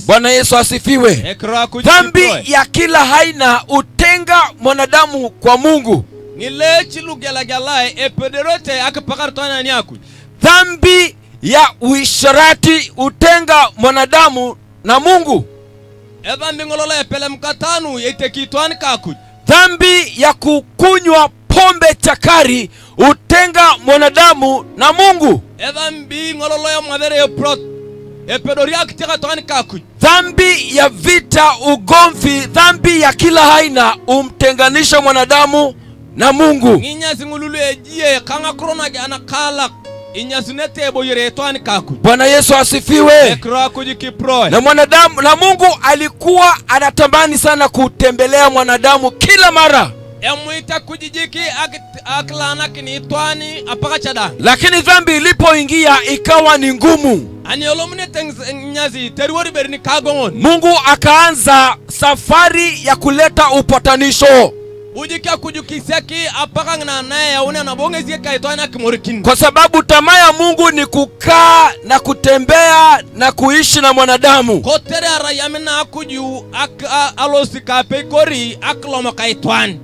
Bwana Yesu asifiwe. Dhambi ya kila haina utenga mwanadamu kwa Mungu. Dhambi ya uisharati utenga mwanadamu na Mungu. Dhambi ya kukunywa pombe chakari utenga mwanadamu na Mungu. Dhambi ya vita, ugomvi, dhambi ya kila haina umtenganisha mwanadamu na Mungu. Bwana Yesu asifiwe. Na mwanadamu na Mungu alikuwa anatamani sana kutembelea mwanadamu kila mara. Lakini dhambi ilipoingia ikawa ni ngumu. Mungu akaanza safari ya kuleta upatanisho. Kwa sababu tamaa ya Mungu ni kukaa na kutembea na kuishi na mwanadamu.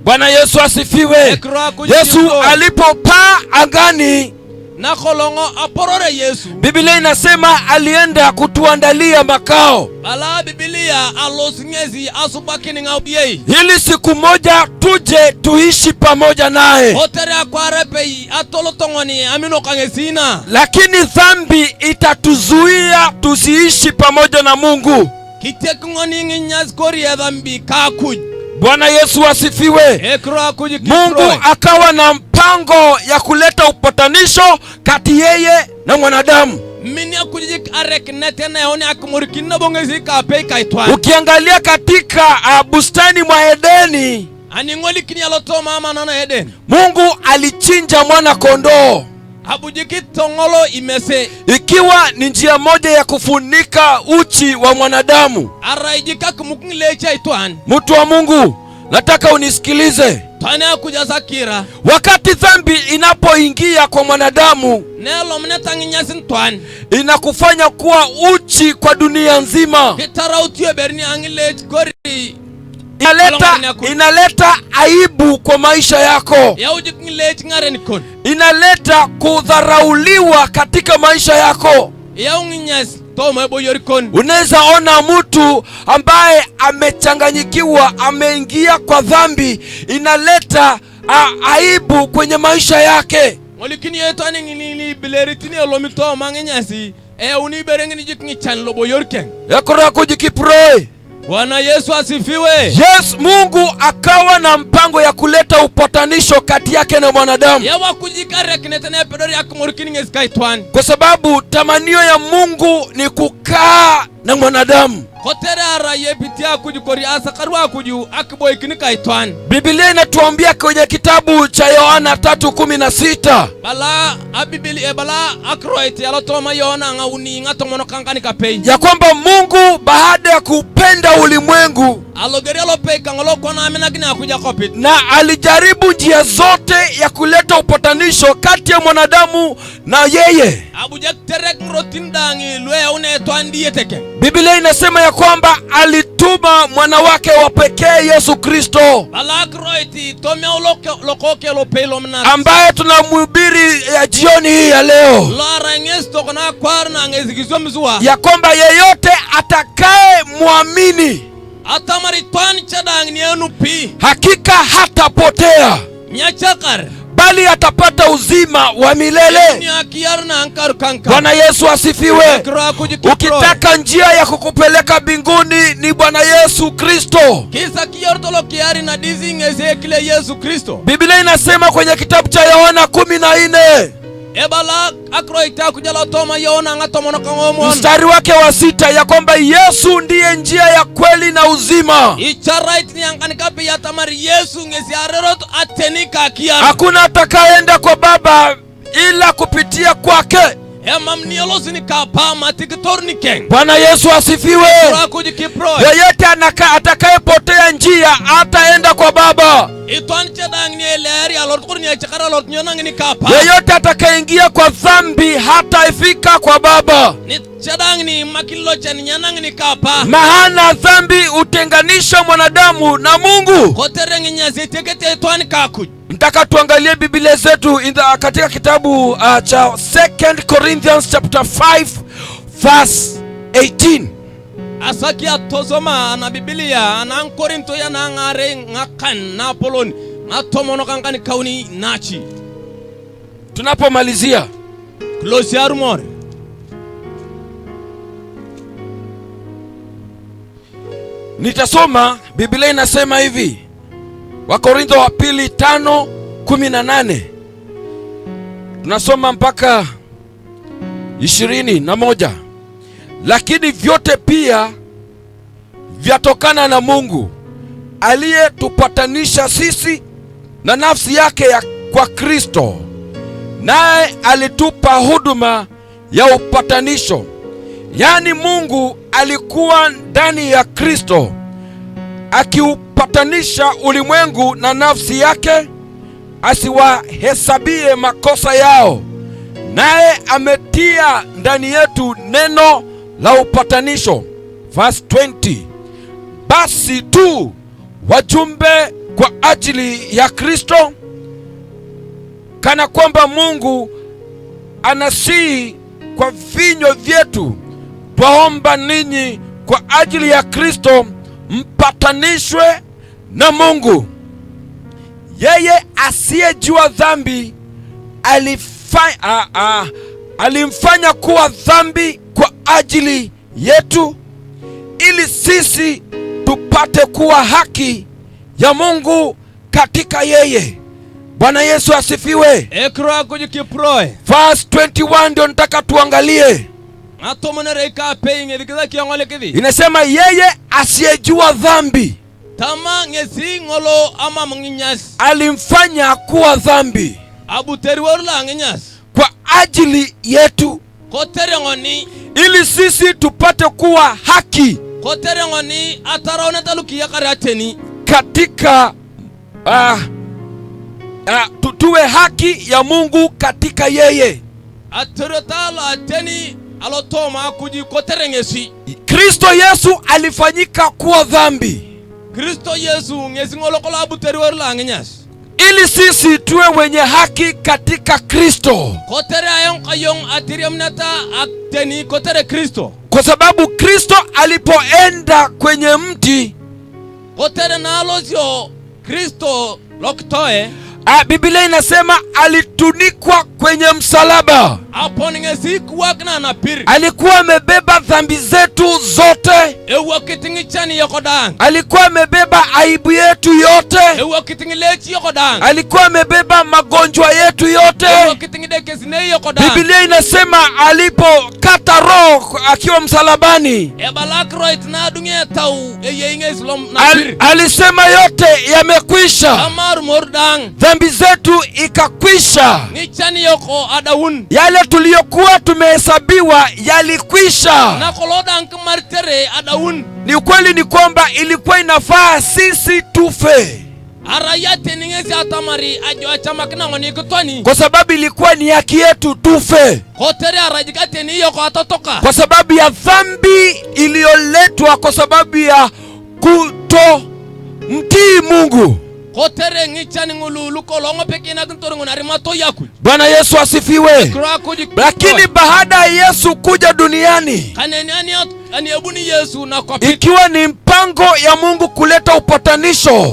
Bwana Yesu asifiwe. Yesu alipopaa angani, Biblia inasema alienda kutuandalia makao, ili siku moja tuje tuishi pamoja naye. Lakini dhambi itatuzuia tusiishi pamoja na Mungu. Bwana Yesu asifiwe. Mungu akawa na mpango ya kuleta upatanisho kati yeye na mwanadamu. Ukiangalia katika bustani mwa Edeni, Mungu alichinja mwana kondoo, ikiwa ni njia moja ya kufunika uchi wa mwanadamu. Mtu wa Mungu, nataka unisikilize. Wakati dhambi inapoingia kwa mwanadamu, inakufanya kuwa uchi kwa dunia nzima. Inaleta aibu kwa maisha yako. Inaleta kudharauliwa katika maisha yako. Unaweza ona mtu ambaye amechanganyikiwa, ameingia kwa dhambi, inaleta aibu kwenye maisha yake. Bwana Yesu asifiwe. Yes, Mungu akawa na mpango ya kuleta upatanisho kati yake na mwanadamu. Kwa sababu tamanio ya Mungu ni kukaa na mwanadamu. Biblia inatuambia kwenye kitabu cha Yohana 3:16, ya kwamba Mungu baada ya kupenda ulimwengu na alijaribu njia zote ya kuleta upatanisho kati ya mwanadamu na yeye. Biblia inasema ya kwamba alituma mwana wake wa pekee Yesu Kristo, ambaye tunamhubiri ya jioni hii ya leo, ya kwamba yeyote atakaye muamini hakika hatapotea, bali atapata uzima wa milele. Bwana Yesu asifiwe. Ukitaka njia ya kukupeleka mbinguni ni Bwana Yesu Kristo. Biblia inasema kwenye kitabu cha Yohana 14 mstari wake wa 6 ya kwamba Yesu ndiye njia ya kweli na uzima. Hakuna atakayeenda kwa Baba ila kupitia kwake. Bwana Yesu asifiwe. Yeyote atakayepotea njia hataenda kwa Baba. Yeyote atakayeingia kwa dhambi hataifika kwa Baba. Maana dhambi utenganisha mwanadamu na Mungu. Nataka tuangalie Biblia zetu katika kitabu cha 2 Corinthians chapter 5 verse 18. Asakia tosoma na Biblia na Korinto ya na ngare ngakan na Poloni na tomono kankani kauni nachi. Tunapomalizia close ya rumor. Nitasoma, Biblia inasema hivi. Wakorintho wa pili 5:18. Tunasoma mpaka 21. Lakini vyote pia vyatokana na Mungu aliyetupatanisha sisi na nafsi yake kwa Kristo, naye alitupa huduma ya upatanisho. Yaani Mungu alikuwa ndani ya Kristo akiupatanisha ulimwengu na nafsi yake, asiwahesabie makosa yao, naye ametia ndani yetu neno la upatanisho. Verse 20. Basi tu wajumbe kwa ajili ya Kristo, kana kwamba Mungu anasihi kwa vinywa vyetu, twaomba ninyi kwa ajili ya Kristo mpatanishwe na Mungu. Yeye asiyejua dhambi alimfanya kuwa dhambi kwa ajili yetu, ili sisi tupate kuwa haki ya Mungu katika yeye. Bwana Yesu asifiwe. Verse 21 ndio nataka tuangalie. Inasema yeye asiyejua dhambi alimfanya kuwa dhambi kwa ajili yetu, ili sisi tupate kuwa haki katika tuwe haki ya Mungu katika yeye. Kristo Yesu alifanyika kuwa dhambi ili sisi tuwe wenye haki katika Kristo, kwa sababu Kristo alipoenda kwenye mti, Biblia inasema alitunikwa kwenye msalaba. Alikuwa amebeba dhambi zetu zote. Alikuwa amebeba aibu yetu yote. Alikuwa amebeba magonjwa yetu yote. Biblia inasema alipokata roho akiwa msalabani, alisema yote yamekwisha. Dhambi zetu ikakwisha. Yale tuliyokuwa tumehesabiwa yalikwisha. Ni ukweli ni kwamba ilikuwa inafaa sisi tufe, kwa sababu ilikuwa ni haki yetu tufe, kwa sababu ya dhambi iliyoletwa kwa sababu ya kutomtii Mungu. Bwana Yesu asifiwe. Lakini baada ya Yesu kuja duniani, ikiwa ni mpango ya Mungu kuleta upatanisho,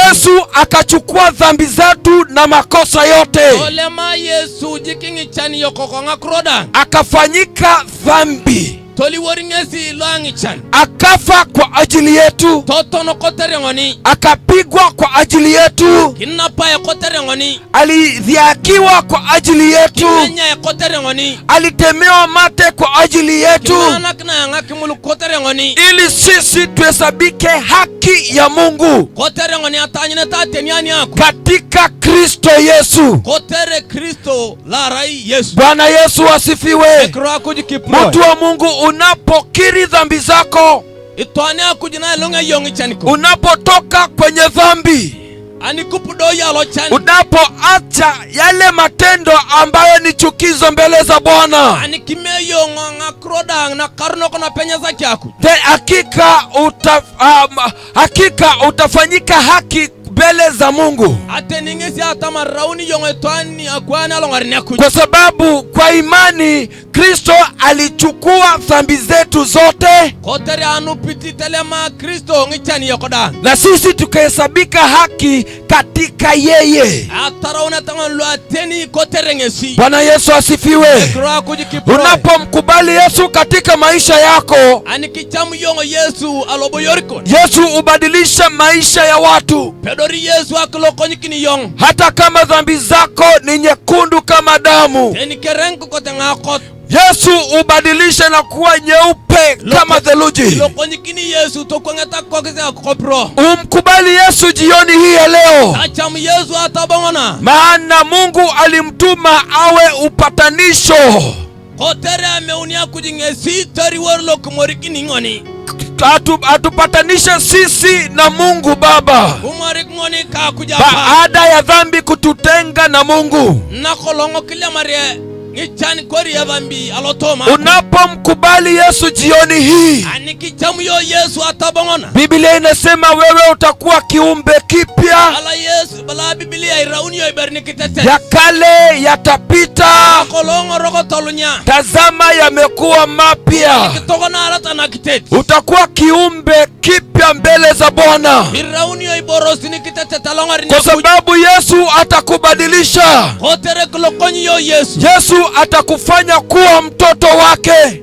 Yesu akachukua dhambi zetu na makosa yote, akafanyika dhambi, akafa kwa ajili yetu, akapigwa kwa ajili yetu, alidhihakiwa kwa ajili yetu, alitemewa mate kwa ajili yetu, ili sisi tuhesabike haki ya Mungu katika Kristo Yesu. Bwana Yesu asifiwe. Mtu wa Mungu, unapokiri dhambi zako itwani akujina longa yongi chaniko. Unapotoka kwenye dhambi, unapoacha yale matendo ambayo ni chukizo mbele za Bwana, hakika utafanyika haki mbele za Mungu, kwa sababu kwa imani Kristo alichukua dhambi zetu zote, na sisi tukahesabika haki katika yeye. Bwana Yesu asifiwe. Unapomkubali Yesu katika maisha yako, Yesu ubadilisha maisha ya watu. Hata kama dhambi zako ni nyekundu kama damu, Yesu ubadilisha na kuwa nyeupe kama theluji. Umkubali Yesu jioni hii ya leo, maana Mungu alimtuma awe upatanisho, atupatanishe sisi na Mungu Baba, baada ya dhambi kututenga na Mungu. Unapomkubali Yesu jioni hii, Biblia inasema wewe utakuwa kiumbe kipya, ya kale yatapita, tazama yamekuwa mapya. Utakuwa kiumbe kipya mbele za Bwana, kwa sababu Yesu atakubadilisha. Yesu atakufanya kuwa mtoto wake,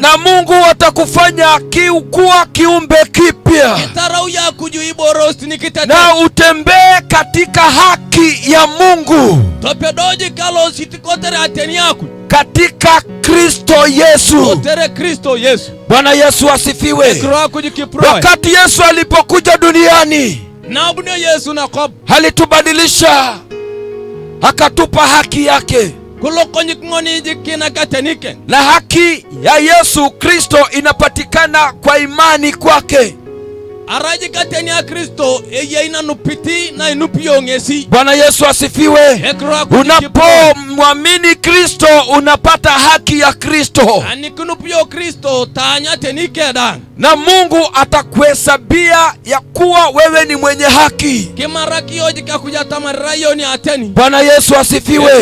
na Mungu atakufanya kuwa kiumbe kipya, na utembee katika haki ya Mungu katika Kristo Yesu. Bwana Yesu asifiwe. Wakati Yesu alipokuja duniani, alitubadilisha, akatupa haki yake, na haki ya Yesu Kristo inapatikana kwa imani kwake. Bwana Yesu asifiwe. Unapomwamini Kristo unapata haki ya Kristo, na Mungu atakuhesabia ya kuwa wewe ni mwenye haki. Bwana Yesu asifiwe.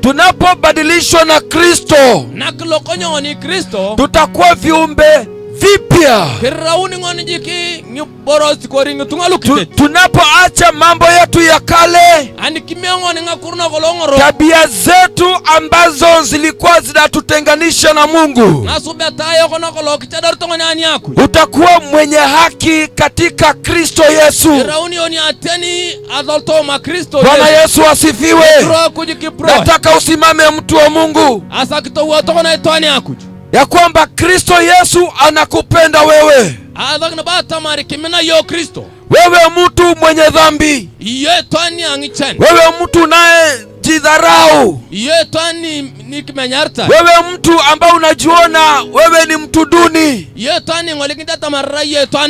Tunapobadilishwa na Kristo, tutakuwa viumbe vipya. Tunapoacha mambo yetu ya kale, tabia zetu ambazo zilikuwa zinatutenganisha na Mungu, utakuwa mwenye haki katika Kristo Yesu. Bwana Yesu asifiwe. Nataka usimame mtu wa Mungu, ya kwamba Kristo Yesu anakupenda wewe. Wewe mtu mwenye dhambi, wewe mtu naye jidharau, wewe mtu ambaye unajiona wewe ni mtu duni,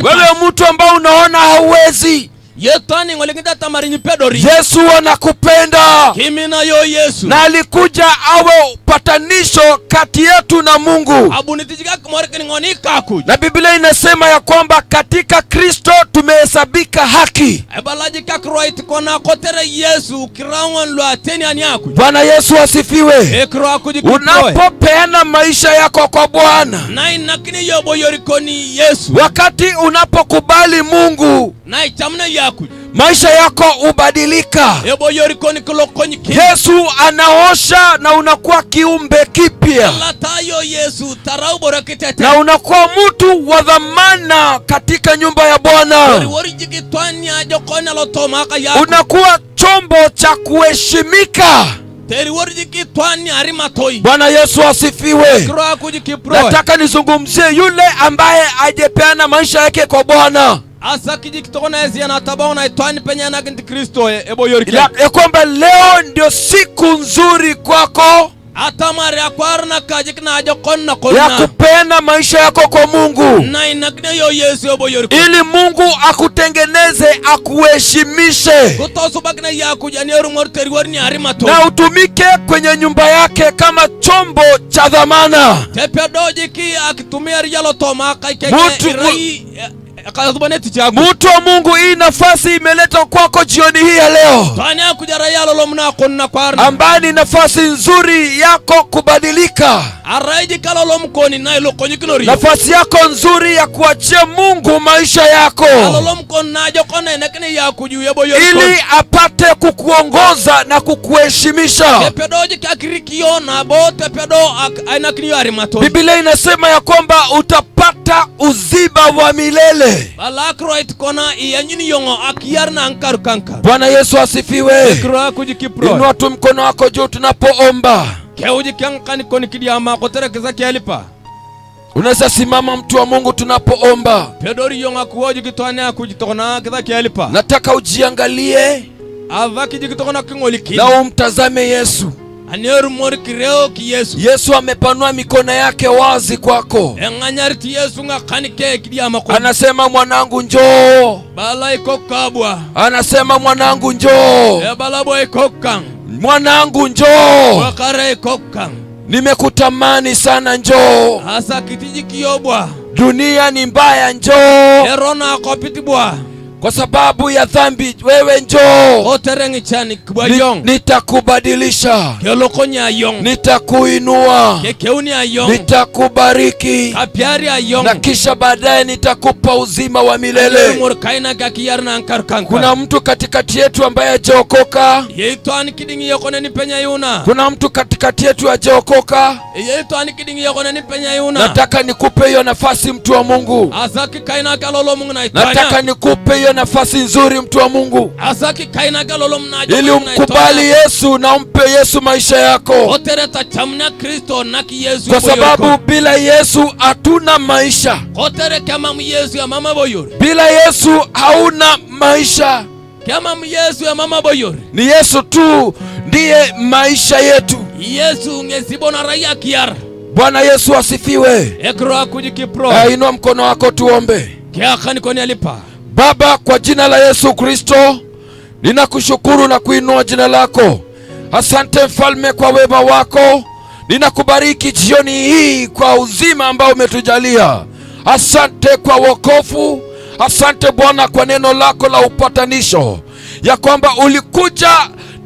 wewe mtu ambaye unaona hauwezi, Yesu anakupenda, na alikuja awe upatanisho kati yetu na Mungu. Na Biblia inasema ya kwamba katika Kristo tumehesabika haki. Bwana Yesu asifiwe. Unapopeana maisha yako kwa Bwana, wakati unapokubali Mungu, maisha yako ubadilika. Yesu anaosha na unakuwa kiumbe kipya, na unakuwa mtu wa dhamana katika nyumba ya Bwana. Unakuwa chombo cha kuheshimika. Bwana Yesu asifiwe. Nataka nizungumzie yule ambaye hajapeana maisha yake kwa Bwana, ya kwamba leo ndio siku nzuri kwako atamare akwarna kajikna jokonna ya kupenda maisha yako kwa Mungu, na inakne yo Yesu oboyor ili Mungu akutengeneze, akuheshimishe, kutosubakna ya kujaneru morteri warni arimato, na utumike kwenye nyumba yake kama chombo cha dhamana. tepedojiki akitumia yalo toma kaikeke irai Mtu wa Mungu, hii nafasi imeleta kwako jioni hii ya leo, ambaye ni nafasi nzuri yako kubadilika, nafasi yako nzuri ya kuachia Mungu maisha yako, ili apate kukuongoza na kukuheshimisha. Biblia inasema ya kwamba utapata uzima wa milele. Bwana Yesu asifiwe. Inua tu mkono wako juu tunapoomba. Unaweza simama, mtu wa Mungu, tunapoomba. Nataka ujiangalie na umtazame Yesu. Yesu amepanua mikono yake wazi kwako. Anasema, mwanangu njoo. Anasema, mwanangu njoo. Mwanangu njoo. Nimekutamani sana, njoo. Dunia ni mbaya, njoo. Kwa sababu ya dhambi, wewe njoo. Nitakubadilisha, nitakuinua, nitakubariki, na kisha baadaye nitakupa uzima wa milele. Kuna mtu katikati yetu ambaye hajaokoka. Kuna mtu katikati yetu hajaokoka. Nataka nikupe hiyo nafasi, mtu wa Mungu. Nataka nikupe hiyo nafasi nzuri, mtu wa Mungu, ili umkubali Yesu na umpe Yesu maisha yako, kwa sababu bila Yesu hatuna maisha. Bila Yesu hauna maisha. Ni Yesu tu ndiye maisha yetu. Bwana Yesu asifiwe. Inua mkono wako tuombe. Baba, kwa jina la Yesu Kristo, ninakushukuru na kuinua jina lako. Asante Mfalme kwa wema wako. Ninakubariki jioni hii kwa uzima ambao umetujalia. Asante kwa wokovu. Asante Bwana kwa neno lako la upatanisho, ya kwamba ulikuja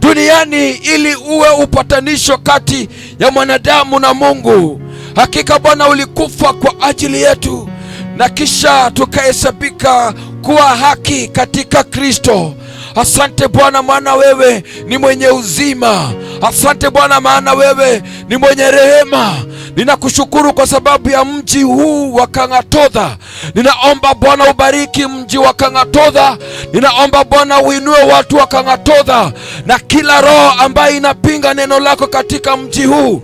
duniani ili uwe upatanisho kati ya mwanadamu na Mungu. Hakika Bwana, ulikufa kwa ajili yetu, na kisha tukahesabika kuwa haki katika Kristo. Asante Bwana, maana wewe ni mwenye uzima. Asante Bwana, maana wewe ni mwenye rehema. Ninakushukuru kwa sababu ya mji huu wa Kang'atodha. Ninaomba Bwana ubariki mji wa Kang'atodha. Ninaomba Bwana uinue watu wa Kang'atodha, na kila roho ambayo inapinga neno lako katika mji huu,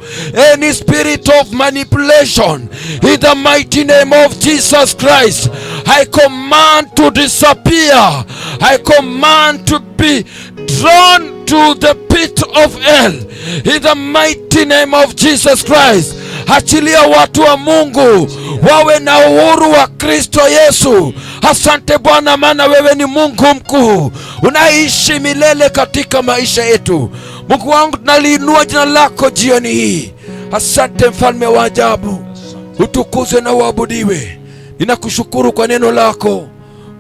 any spirit of manipulation, in the mighty name of Jesus Christ, I command to disappear. I command to be drawn to the pit of hell, in the mighty name of Jesus Christ. Achilia watu wa Mungu wawe na uhuru wa Kristo Yesu. Asante Bwana, maana wewe ni Mungu mkuu, unaishi milele katika maisha yetu. Mungu wangu, tunaliinua jina lako jioni hii. Asante Mfalme wa ajabu, utukuzwe na uabudiwe. Ninakushukuru kwa neno lako,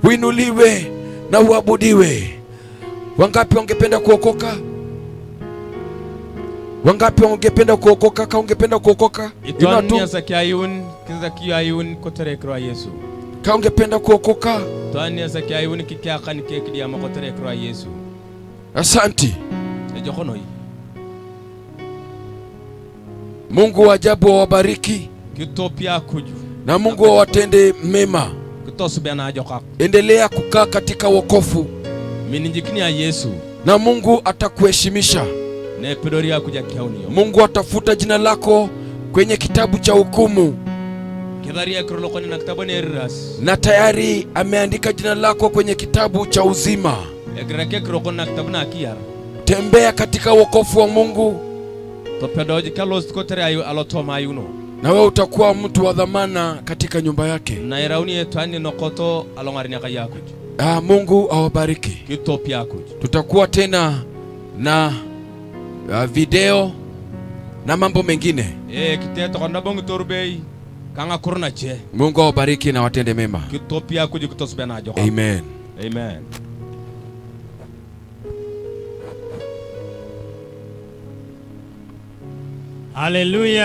uinuliwe na uabudiwe. Wangapi wangependa kuokoka? Wangapi wangependa kuokoka? Kama ungependa kuokoka, inua tu. Kama ungependa kuokoka, asante. Mungu wa ajabu awabariki, na Mungu awatende mema. Endelea kukaa katika wokovu, na Mungu atakuheshimisha. Mungu atafuta jina lako kwenye kitabu cha hukumu, na tayari ameandika jina lako kwenye kitabu cha uzima. Tembea katika wokovu wa Mungu, topedoji kalos kotere ayu alotoma ayuno. Na wewe utakuwa mtu wa dhamana katika nyumba yake. Na irauni etwani nokoto alongari nyaka yako. Mungu awabariki. Kitopia yako. Tutakuwa tena na video na mambo mengine. Kiteto kanda bongi torbei kanga kurna che. Mungu awabariki na watende mema. Kitopia yako jikutosbena jo. Amen. Amen. Hallelujah.